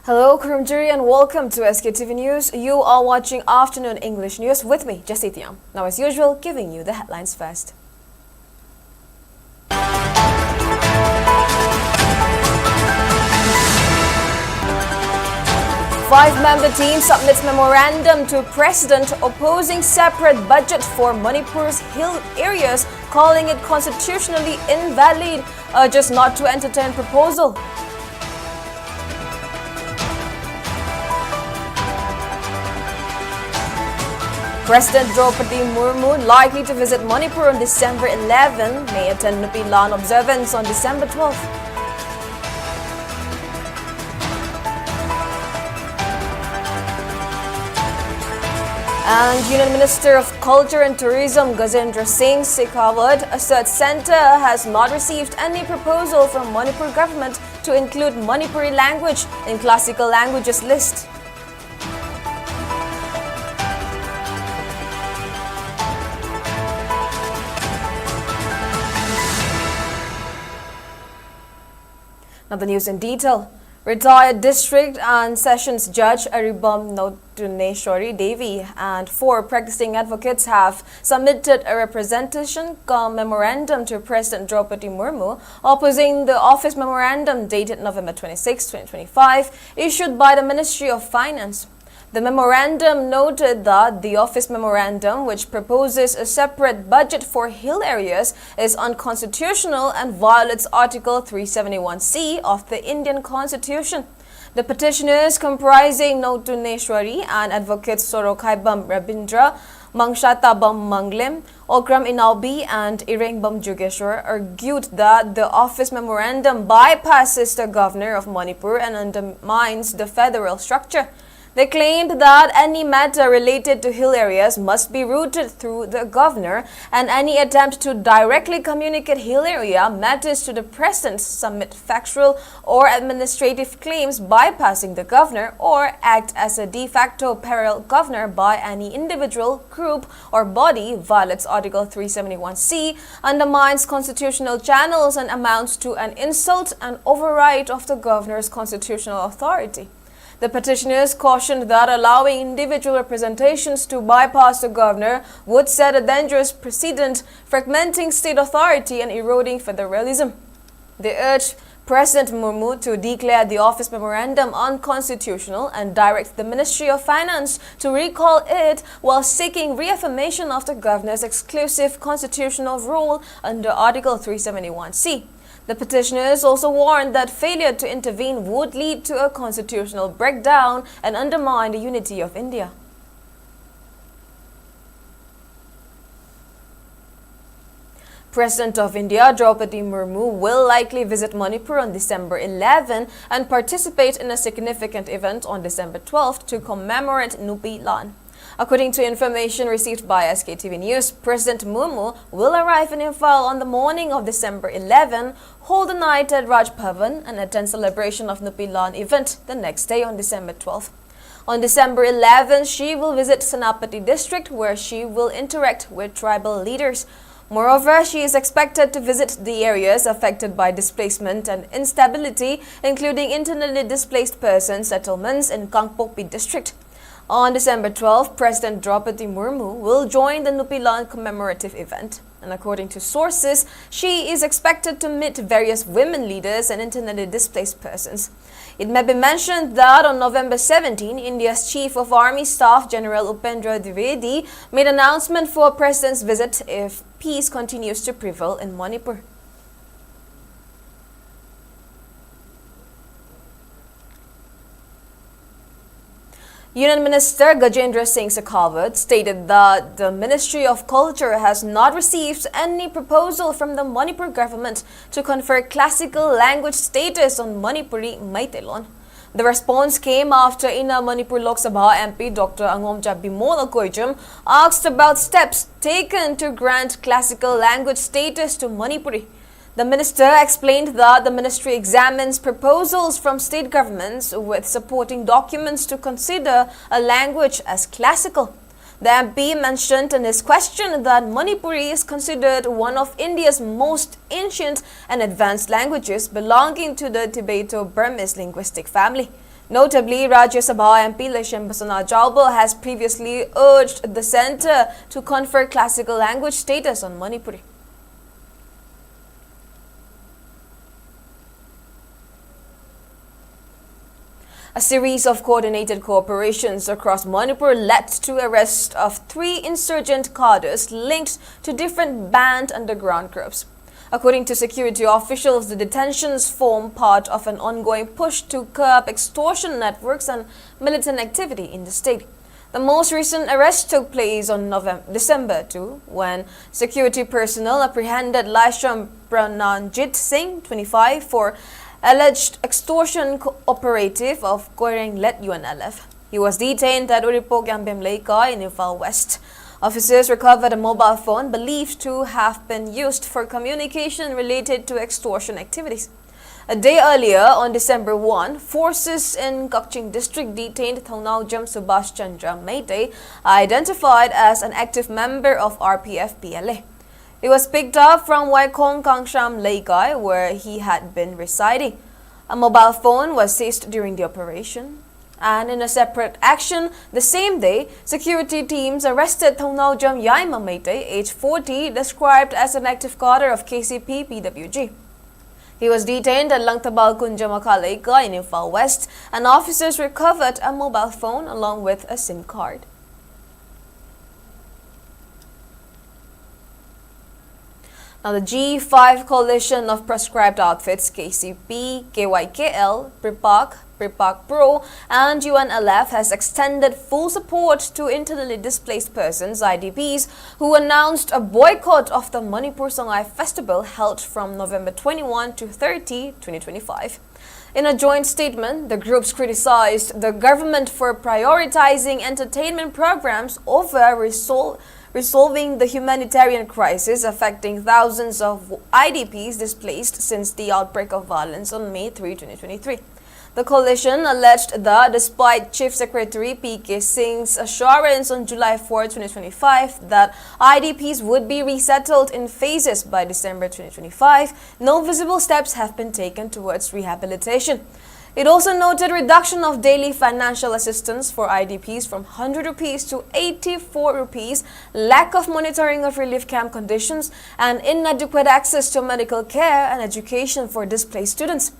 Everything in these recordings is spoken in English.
Hello, Kurumjiri, and welcome to SKTV News. You are watching Afternoon English News with me, Jessie Thiam. Now, as usual, giving you the headlines first. Five-member team submits memorandum to President opposing separate budget for Manipur's hill areas, calling it constitutionally invalid, urges not to entertain proposal. President Murmu likely to visit Manipur on December 11, may attend Nupilan observance on December 12. And Union Minister of Culture and Tourism Sktv'S asserts Centre has not received any proposal from Manipur government to include Manipuri language in classical languages list. Now the news in detail. Retired District and Sessions Judge Aribam Notuneshwari Devi and 4 practicing advocates have submitted a representation memorandum to President Murmu opposing the office memorandum dated November 26, 2025, issued by the Ministry of Finance. The memorandum noted that the office memorandum, which proposes a separate budget for hill areas, is unconstitutional and violates Article 371C of the Indian Constitution. The petitioners, comprising Notuneshwari and advocates Sorokhaibam Rabindra, Mangshatabam Manglem, Okram Inaubi and Irengbam Jugeshwar, argued that the office memorandum bypasses the governor of Manipur and undermines the federal structure. They claimed that any matter related to hill areas must be routed through the governor, and any attempt to directly communicate hill area matters to the president submit factual or administrative claims bypassing the governor or act as a de facto parallel governor by any individual, group or body violates Article 371C, undermines constitutional channels and amounts to an insult and override of the governor's constitutional authority. The petitioners cautioned that allowing individual representations to bypass the governor would set a dangerous precedent, fragmenting state authority and eroding federalism. They urged President Murmu to declare the office memorandum unconstitutional and direct the Ministry of Finance to recall it while seeking reaffirmation of the governor's exclusive constitutional role under Article 371C. The petitioners also warned that failure to intervene would lead to a constitutional breakdown and undermine the unity of India. President of India Draupadi Murmu will likely visit Manipur on December 11 and participate in a significant event on December 12 to commemorate Nupilan. According to information received by SKTV News, President Murmu will arrive in Imphal on the morning of December 11, hold a night at Raj Bhavan and attend celebration of Nupilan event the next day on December 12. On December 11, she will visit Senapati district where she will interact with tribal leaders. Moreover, she is expected to visit the areas affected by displacement and instability, including internally displaced persons settlements in Kangpokpi district. On December 12, President Draupadi Murmu will join the Nupilan commemorative event. And according to sources, she is expected to meet various women leaders and internally displaced persons. It may be mentioned that on November 17, India's Chief of Army Staff General Upendra Dwivedi made an announcement for President's visit if peace continues to prevail in Manipur. Union Minister Sktv'S stated that the Ministry of Culture has not received any proposal from the Manipur government to confer classical language status on Manipuri Maitelon. The response came after Inner Manipur Lok Sabha MP Dr. Angomcha Bimola Koijam asked about steps taken to grant classical language status to Manipuri. The minister explained that the ministry examines proposals from state governments with supporting documents to consider a language as classical. The MP mentioned in his question that Manipuri is considered one of India's most ancient and advanced languages belonging to the Tibeto-Burmese linguistic family. Notably, Rajya Sabha MP Leshem Basana Jaubal has previously urged the centre to confer classical language status on Manipuri. A series of coordinated cooperations across Manipur led to arrest of 3 insurgent cadres linked to different banned underground groups. According to security officials, the detentions form part of an ongoing push to curb extortion networks and militant activity in the state. The most recent arrest took place on December 2, when security personnel apprehended Laisham Prananjit Singh, 25, for alleged extortion operative of Goreng-led UNLF. He was detained at Uripok Yambem Leika in Imphal West. Officers recovered a mobile phone believed to have been used for communication related to extortion activities. A day earlier, on December 1, forces in Kakching district detained Thongnawjam Subhash Chandra Meitei, identified as an active member of RPF-PLA. He was picked up from Waikong Kangsham Leikai, where he had been residing. A mobile phone was seized during the operation. And in a separate action, the same day, security teams arrested Thongnawjam Yaima Meitei, age 40, described as an active cadre of KCP-PWG. He was detained at Langtabal Kunjamaka Leika in Imphal West, and officers recovered a mobile phone along with a SIM card. Now, the G5 coalition of proscribed outfits KCP, KYKL, Pripak Pro, and UNLF has extended full support to internally displaced persons, IDPs, who announced a boycott of the Manipur Sangai festival held from November 21 to 30, 2025. In a joint statement, the groups criticized the government for prioritizing entertainment programs over resolving the humanitarian crisis affecting thousands of IDPs displaced since the outbreak of violence on May 3, 2023. The coalition alleged that despite Chief Secretary P.K. Singh's assurance on July 4, 2025 that IDPs would be resettled in phases by December 2025, no visible steps have been taken towards rehabilitation. It also noted reduction of daily financial assistance for IDPs from 100 rupees to 84 rupees, lack of monitoring of relief camp conditions, and inadequate access to medical care and education for displaced students.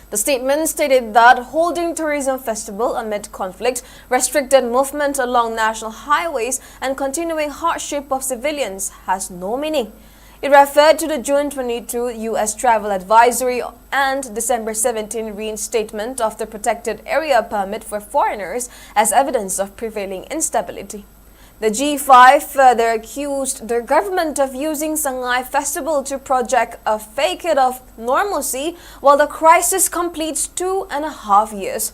The statement stated that holding tourism festival amid conflict, restricted movement along national highways, and continuing hardship of civilians has no meaning. It referred to the June 22 U.S. travel advisory and December 17 reinstatement of the protected area permit for foreigners as evidence of prevailing instability. The G5 further accused the government of using Sangai festival to project a facade of normalcy while the crisis completes 2.5 years.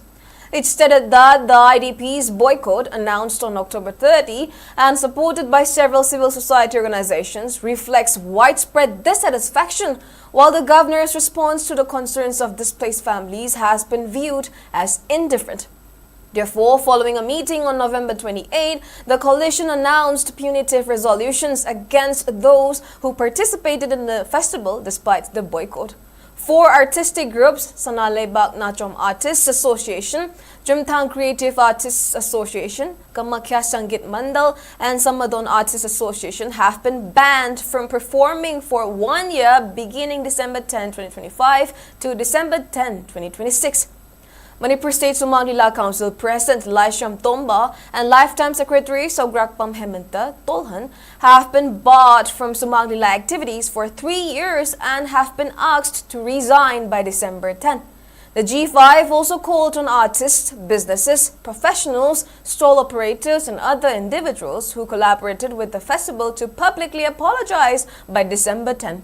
It stated that the IDP's boycott, announced on October 30 and supported by several civil society organizations, reflects widespread dissatisfaction, while the governor's response to the concerns of displaced families has been viewed as indifferent. Therefore, following a meeting on November 28, the coalition announced punitive resolutions against those who participated in the festival despite the boycott. 4 artistic groups, Sanalebak Nachom Artists Association, Jumthang Creative Artists Association, Kamakya Sangeet Mandal, and Samadon Artists Association have been banned from performing for 1 year beginning December 10, 2025 to December 10, 2026. Manipur State Sumang Lila Council President Laisham Tomba and Lifetime Secretary Sograkpam Hemanta Tolhan have been barred from Sumang Lila activities for 3 years and have been asked to resign by December 10. The G5 also called on artists, businesses, professionals, stall operators and other individuals who collaborated with the festival to publicly apologize by December 10.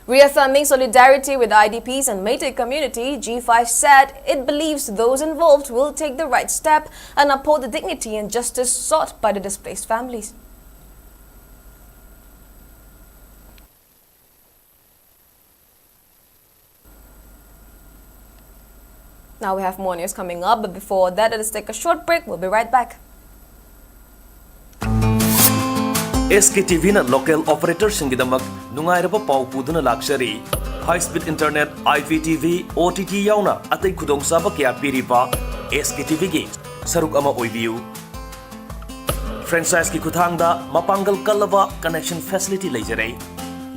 Reaffirming solidarity with IDPs and Meitei community, G5 said it believes those involved will take the right step and uphold the dignity and justice sought by the displaced families. Now we have more news coming up, but before that, let us take a short break. We'll be right back. Sktv'S local operators singidamak nungairaba pau puduna lakshari high speed internet IPTV OTT yauna atai khudong saba kya piriba SKTV gi saruk ama oibiu franchise ki kuthangda mapangal kalaba connection facility leijare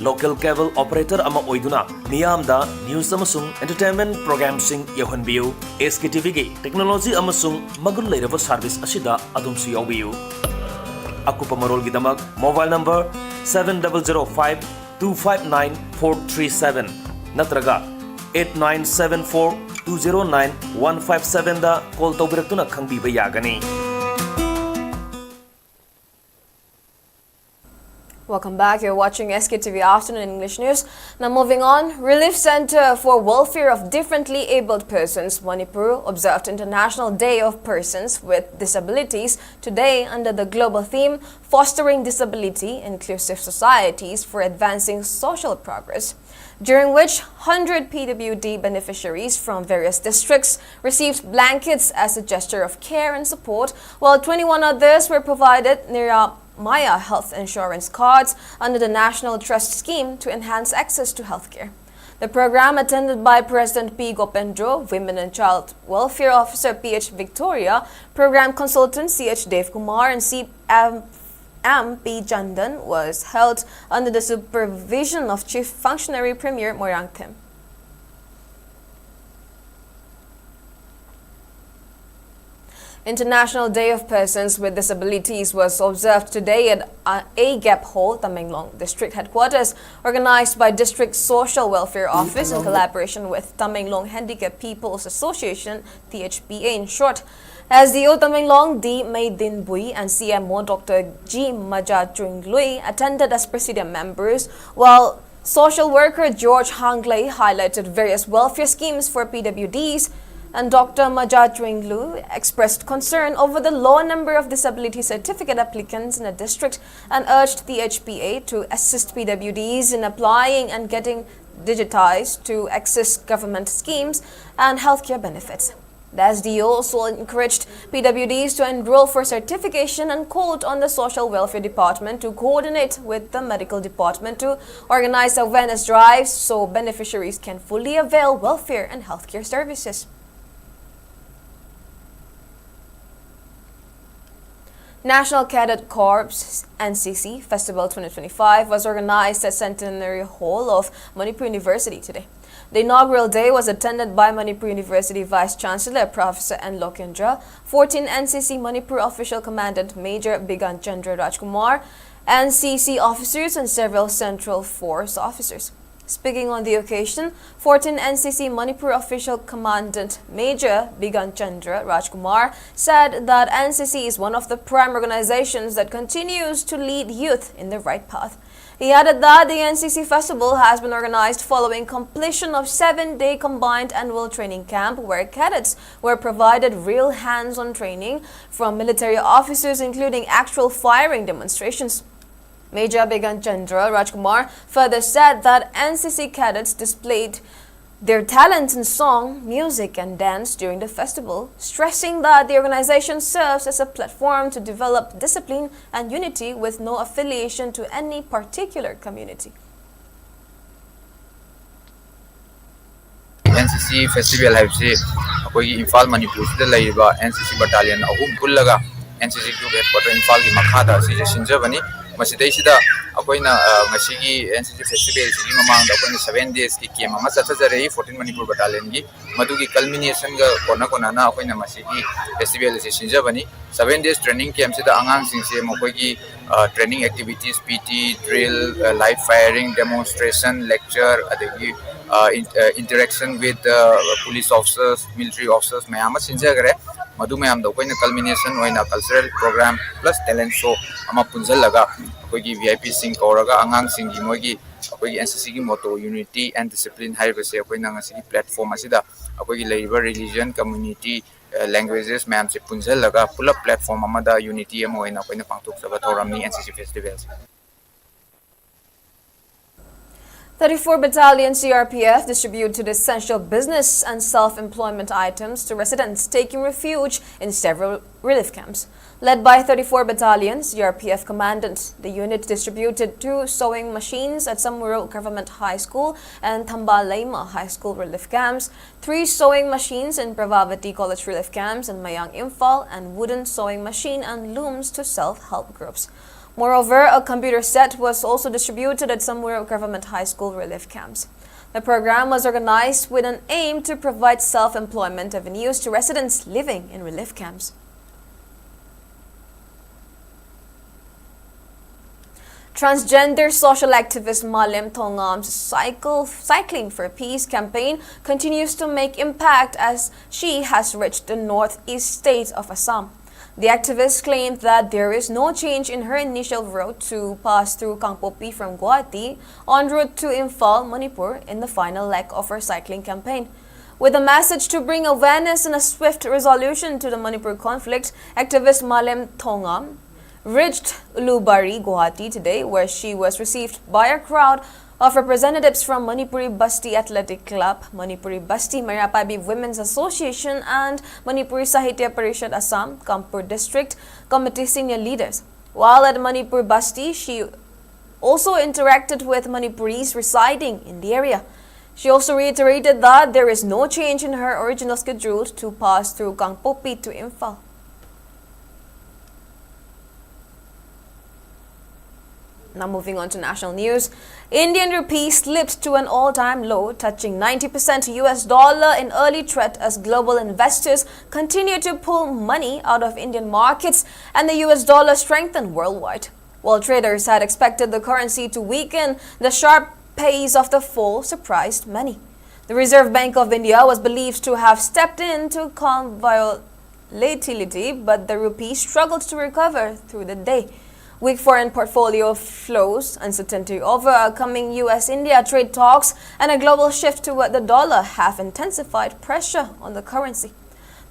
local cable operator ama oiduna miyamda news amasung entertainment program sing yohanbiu SKTV gi technology amasung magun leiraba service asida adumsu yawiu akupa marol gidamak mobile number 7005259437 natraga 8974209157 da call tawbiratuna khangbiba yagani. Welcome back. You're watching SKTV Afternoon English News. Now moving on, Relief Center for Welfare of Differently Abled Persons, Manipur, observed International Day of Persons with Disabilities today under the global theme, Fostering Disability Inclusive Societies for Advancing Social Progress, during which 100 PWD beneficiaries from various districts received blankets as a gesture of care and support, while 21 others were provided Maya health insurance cards under the National Trust Scheme to enhance access to healthcare. The program, attended by President P. Gopendro, Women and Child Welfare Officer P.H. Victoria, Program Consultant C.H. Dev Kumar and C.M.P. Jandan, was held under the supervision of Chief Functionary Premier Moirang Tim. International Day of Persons with Disabilities was observed today at A-Gap Hall, Tamenglong District Headquarters, organized by District Social Welfare Office in collaboration with Tamenglong Handicapped People's Association, THPA in short. As the Tamenglong D. Maydin Bui and CMO Dr. G. Majachunglui attended as presidium members, while social worker George Hanglei highlighted various welfare schemes for PWDs, and Dr. Majachunglu expressed concern over the low number of disability certificate applicants in the district and urged the HPA to assist PWDs in applying and getting digitized to access government schemes and healthcare benefits. The SDO also encouraged PWDs to enroll for certification and called on the Social Welfare Department to coordinate with the Medical Department to organize awareness drives so beneficiaries can fully avail welfare and healthcare services. National Cadet Corps NCC Festival 2025 was organized at Centenary Hall of Manipur University today. The inaugural day was attended by Manipur University Vice Chancellor Professor N. Lokendra, 14 NCC Manipur Official Commandant Major Bigan Chandra Rajkumar, NCC officers and several Central Force officers. Speaking on the occasion, 14 NCC Manipur Official Commandant Major Bigan Chandra Rajkumar said that NCC is one of the prime organizations that continues to lead youth in the right path. He added that the NCC Festival has been organized following completion of 7-day combined annual training camp where cadets were provided real hands-on training from military officers, including actual firing demonstrations. Major Bigan Chandra Rajkumar further said that NCC cadets displayed their talent in song, music and dance during the festival, stressing that the organization serves as a platform to develop discipline and unity with no affiliation to any particular community. NCC Festival haibse akoi Imphal Manipur da laiba NCC battalion ahum pullaga NCC group headquarter Imphal gi makhada si sinjabani masidai akoina ngasigi NCC Festival sigi mamang da akoina 7 days ki camp ama chathajare 14 Manipur battalion gi madugi culmination ga kona na akoina masigi festival si sinjabani 7 days training camp sida angang sing se mokoi gi training activities PT drill live firing demonstration lecture adagi interaction with police officers military officers mayama sinjagare madu mayam da akoina culmination oina cultural program plus talent show ama punjal laga akoigi VIP sing kauraga angang sing gi mogi akoigi NCC gi motto unity and discipline haibase akoina ngasi platform asida akoigi labor religion community languages mayam se punjal laga pull up platform amada unity ama oina akoina pangthok saba thoramni NCC festivals. 34 Battalion CRPF distributed essential business and self-employment items to residents taking refuge in several relief camps. Led by 34 Battalion CRPF Commandant, the unit distributed 2 sewing machines at Samuro Government High School and Thambalaima High School relief camps, 3 sewing machines in Pravavati College relief camps in Mayang Imphal, and wooden sewing machine and looms to self-help groups. Moreover, a computer set was also distributed at Samuro Government High School relief camps. The program was organized with an aim to provide self-employment avenues to residents living in relief camps. Transgender social activist Malim Thongam's Cycling for Peace campaign continues to make impact as she has reached the northeast state of Assam. The activist claimed that there is no change in her initial route to pass through Kangpopi from Guwahati en route to Imphal, Manipur in the final leg of her cycling campaign. With a message to bring awareness and a swift resolution to the Manipur conflict, activist Malim Thongam reached Ulubari, Guwahati today, where she was received by a crowd of representatives from Manipuri Basti Athletic Club, Manipuri Basti Marapabi Women's Association, and Manipuri Sahitya Parishad Assam, Kanpur District Committee senior leaders. While at Manipur Basti, she also interacted with Manipuris residing in the area. She also reiterated that there is no change in her original schedule to pass through Kangpopi to Imphal. Now moving on to national news, Indian rupee slipped to an all-time low, touching 90% US dollar in early threat as global investors continue to pull money out of Indian markets and the US dollar strengthened worldwide. While traders had expected the currency to weaken, the sharp pace of the fall surprised many. The Reserve Bank of India was believed to have stepped in to calm volatility, but the rupee struggled to recover through the day. Weak foreign portfolio flows, uncertainty over upcoming US-India trade talks, and a global shift toward the dollar have intensified pressure on the currency.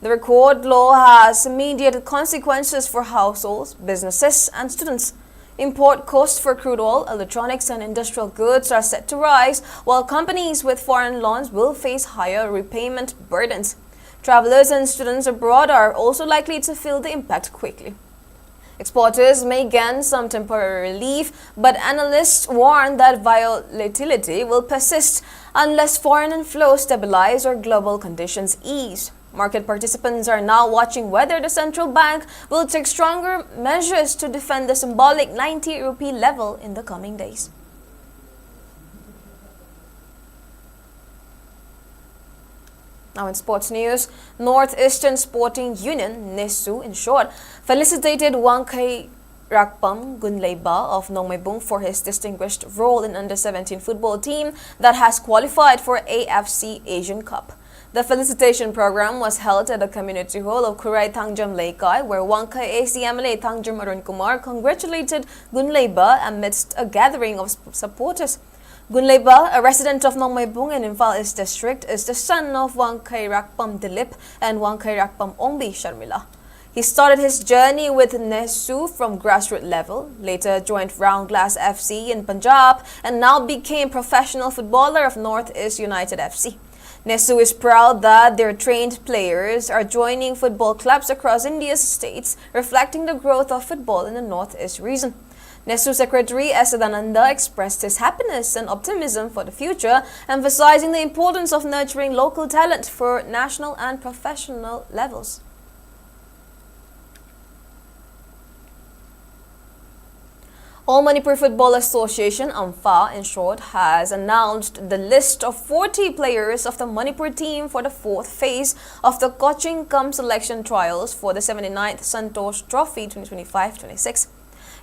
The record low has immediate consequences for households, businesses, and students. Import costs for crude oil, electronics, and industrial goods are set to rise, while companies with foreign loans will face higher repayment burdens. Travelers and students abroad are also likely to feel the impact quickly. Exporters may gain some temporary relief, but analysts warn that volatility will persist unless foreign inflows stabilize or global conditions ease. Market participants are now watching whether the central bank will take stronger measures to defend the symbolic 90 rupee level in the coming days. Now in sports news, Northeastern Sporting Union, NESU in short, felicitated Wangkai Rakpam Gunleiba of Nongmaibung for his distinguished role in under-17 football team that has qualified for AFC Asian Cup. The felicitation program was held at the community hall of Kurai Thangjam Laikai, where Wangkai ACMLA Thangjam Arun Kumar congratulated Gunleiba amidst a gathering of supporters. Gunleiba, a resident of Nongmaibung in Imphal East District, is the son of Wangkai Rakpam Dilip and Wangkai Rakpam Ongbi Sharmila. He started his journey with Nesu from grassroots level, later joined Round Glass FC in Punjab, and now became professional footballer of Northeast United FC. Nesu is proud that their trained players are joining football clubs across India's states, reflecting the growth of football in the Northeast region. NESU Secretary Sadananda expressed his happiness and optimism for the future, emphasizing the importance of nurturing local talent for national and professional levels. All Manipur Football Association, Imphal in short, has announced the list of 40 players of the Manipur team for the 4th phase of the coaching cum selection trials for the 79th Santosh Trophy 2025-26.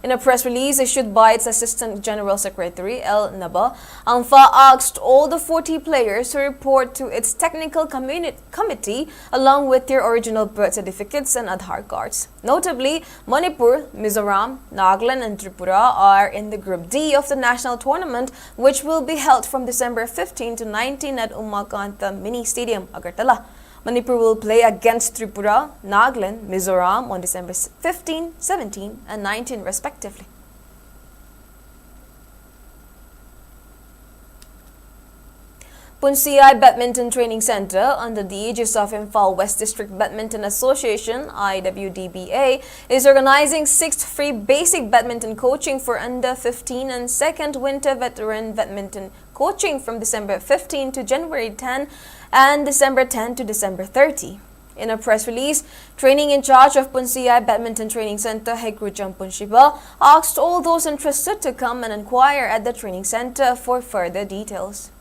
In a press release issued by its Assistant General Secretary, L. Naba, Imphal asked all the 40 players to report to its technical committee along with their original birth certificates and Aadhaar cards. Notably, Manipur, Mizoram, Nagaland, and Tripura are in the Group D of the national tournament, which will be held from December 15 to 19 at Umakanta Mini Stadium, Agartala. Manipur will play against Tripura, Nagaland, Mizoram on December 15, 17, and 19 respectively. Punsiyai Badminton Training Center, under the aegis of Imphal West District Badminton Association (IWDBA), is organizing 6th free basic badminton coaching for under 15 and 2nd winter veteran badminton coaching from December 15 to January 10 and December 10 to December 30. In a press release, training in charge of Punsiyai Badminton Training Center, Hekrujam Punshiba, asked all those interested to come and inquire at the training center for further details.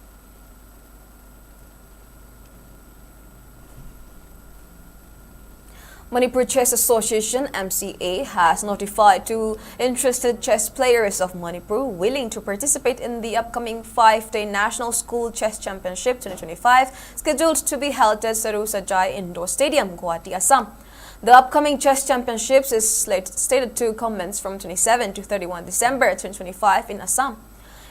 Manipur Chess Association (MCA) has notified two interested chess players of Manipur willing to participate in the upcoming 5-day National School Chess Championship 2025, scheduled to be held at Saru Sajai Indoor Stadium, Guwahati, Assam. The upcoming chess championships is slated to commence from 27 to 31 December 2025 in Assam.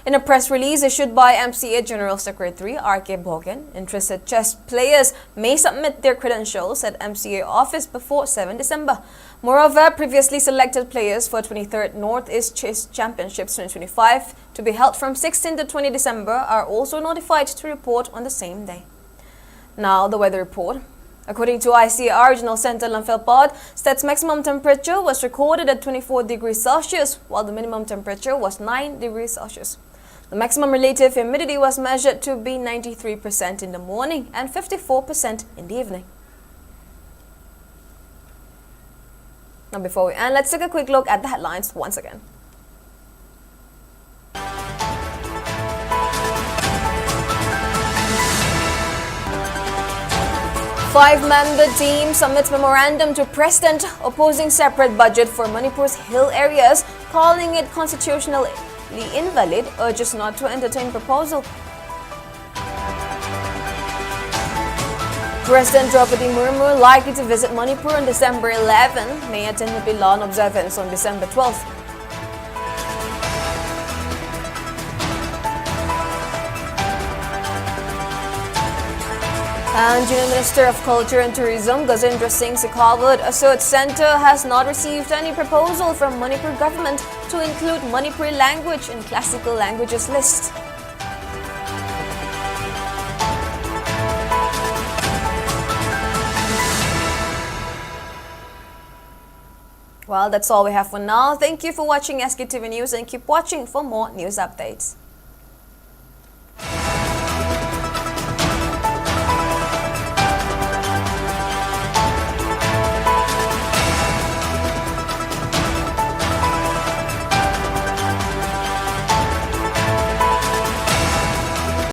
In a press release issued by MCA General Secretary R.K. Bhogan, interested chess players may submit their credentials at MCA office before 7 December. Moreover, previously selected players for 23rd Northeast Chess Championships 2025 to be held from 16 to 20 December are also notified to report on the same day. Now, the weather report. According to ICAR Regional Center Lamphel, Sktv'S maximum temperature was recorded at 24 degrees Celsius, while the minimum temperature was 9 degrees Celsius. The maximum relative humidity was measured to be 93% in the morning and 54% in the evening. Now, before we end, let's take a quick look at the headlines once again. Five-member team submits memorandum to President opposing separate budget for Manipur's hill areas, calling it constitutionally invalid, urges not to entertain proposal. President Murmu likely to visit Manipur on December 11, may attend Mipilan observance on December 12. And Union Minister of Culture and Tourism, Gajendra Singh Shekhawat, asserts Centre has not received any proposal from Manipur government to include Manipuri language in classical languages list. Well, that's all we have for now. Thank you for watching SKTV News and keep watching for more news updates.